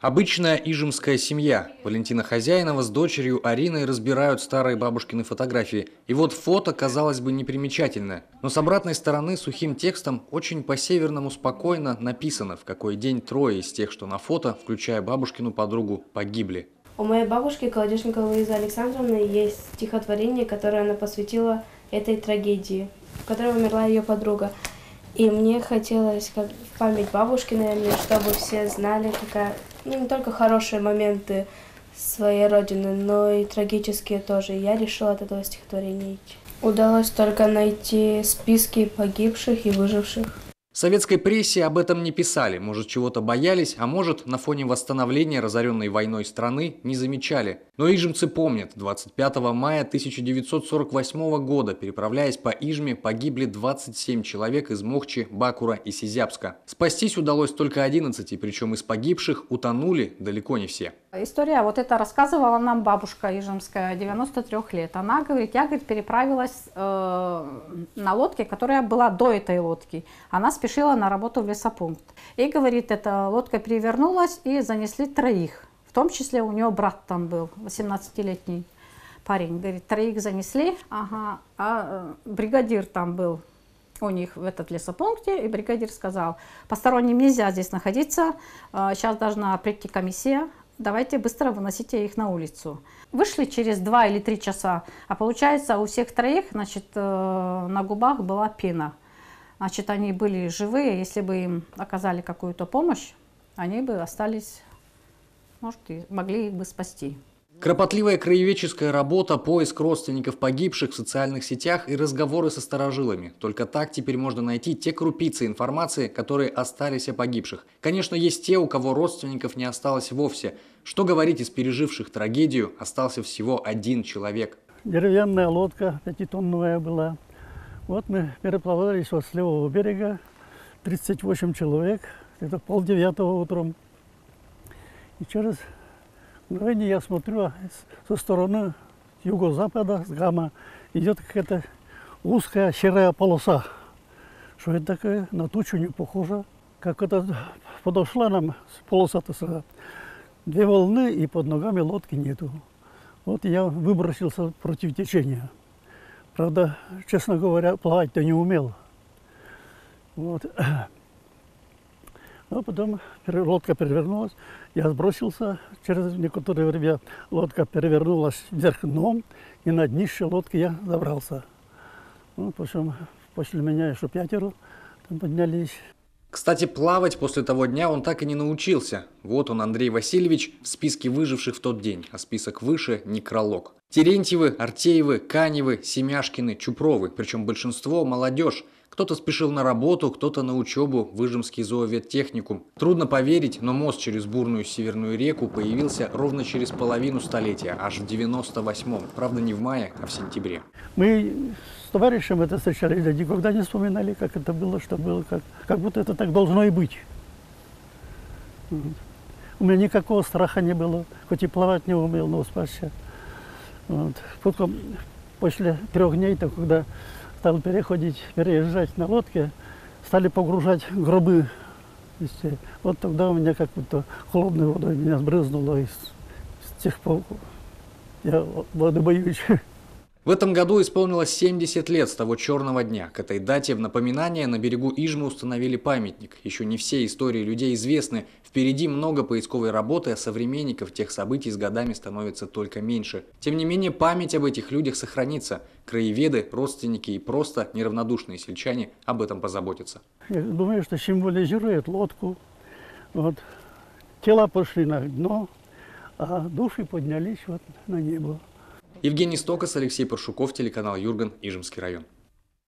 Обычная ижемская семья. Валентина Хозяинова с дочерью Ариной разбирают старые бабушкины фотографии. И вот фото, казалось бы, непримечательное. Но с обратной стороны сухим текстом очень по-северному спокойно написано, в какой день трое из тех, что на фото, включая бабушкину подругу, погибли. У моей бабушки Колодежниковой Луизы Александровны есть стихотворение, которое она посвятила этой трагедии, в которой умерла ее подруга. И мне хотелось, как в память бабушки, наверное, чтобы все знали, не только хорошие моменты своей родины, но и трагические тоже. И я решила от этого стихотворения идти. Удалось только найти списки погибших и выживших. В советской прессе об этом не писали, может, чего-то боялись, а может, на фоне восстановления разоренной войной страны не замечали. Но ижемцы помнят, 25 мая 1948 года, переправляясь по Ижме, погибли 27 человек из Мохчи, Бакура и Сизяпска. Спастись удалось только 11, причем из погибших утонули далеко не все. История, вот это рассказывала нам бабушка ижемская, 93 лет. Она говорит, я, говорит, переправилась на лодке, которая была до этой лодки. Она спешила на работу в лесопункт. И, говорит, эта лодка перевернулась и занесли троих. В том числе у нее брат там был, 18-летний парень. Говорит, троих занесли, а бригадир там был у них в этот лесопункте. И бригадир сказал, посторонним нельзя здесь находиться, сейчас должна прийти комиссия. Давайте быстро выносите их на улицу. Вышли через 2 или 3 часа, а получается у всех троих, значит, на губах была пена. Значит, они были живые, если бы им оказали какую-то помощь, они бы остались, может, и могли их бы спасти. Кропотливая краеведческая работа, поиск родственников погибших в социальных сетях и разговоры со старожилами. Только так теперь можно найти те крупицы информации, которые остались о погибших. Конечно, есть те, у кого родственников не осталось вовсе. Что говорить, из переживших трагедию остался всего один человек. Деревянная лодка 5-тонная была. Вот мы переплавались вот с левого берега, 38 человек, это 8:30 утром. И через мгновение я смотрю, со стороны юго-запада, с Гама, идет какая-то узкая серая полоса. Что это такое? На тучу не похоже. Как это подошла нам полоса-то, 2 волны, и под ногами лодки нету. Вот я выбросился против течения. Правда, честно говоря, плавать-то не умел. Вот. А потом лодка перевернулась, я сбросился, через некоторое время лодка перевернулась вверх дном, и на днище лодки я забрался. Ну, причем после меня еще 5 там поднялись. Кстати, плавать после того дня он так и не научился. Вот он, Андрей Васильевич, в списке выживших в тот день, а список выше – некролог. Терентьевы, Артеевы, Каневы, Семяшкины, Чупровы, причем большинство – молодежь. Кто-то спешил на работу, кто-то на учебу в Ижемский зооветтехникум. Трудно поверить, но мост через бурную Северную реку появился ровно через половину столетия, аж в 98-м. Правда, не в мае, а в сентябре. Мы с товарищем это встречались, да никогда не вспоминали, как это было, что было, как будто это так должно и быть. У меня никакого страха не было, хоть и плавать не умел, но спасся. Вот. Потом, после 3 дней, когда стал переезжать на лодке, стали погружать гробы. Вот тогда у меня как будто холодной водой меня сбрызнуло, и с тех пор я воды боюсь. В этом году исполнилось 70 лет с того черного дня. К этой дате в напоминание на берегу Ижмы установили памятник. Еще не все истории людей известны. Впереди много поисковой работы, а современников тех событий с годами становится только меньше. Тем не менее, память об этих людях сохранится. Краеведы, родственники и просто неравнодушные сельчане об этом позаботятся. Я думаю, что символизирует лодку. Вот. Тела пошли на дно, а души поднялись вот на небо. Евгений Стокос, Алексей Паршуков, телеканал Юрган, Ижемский район.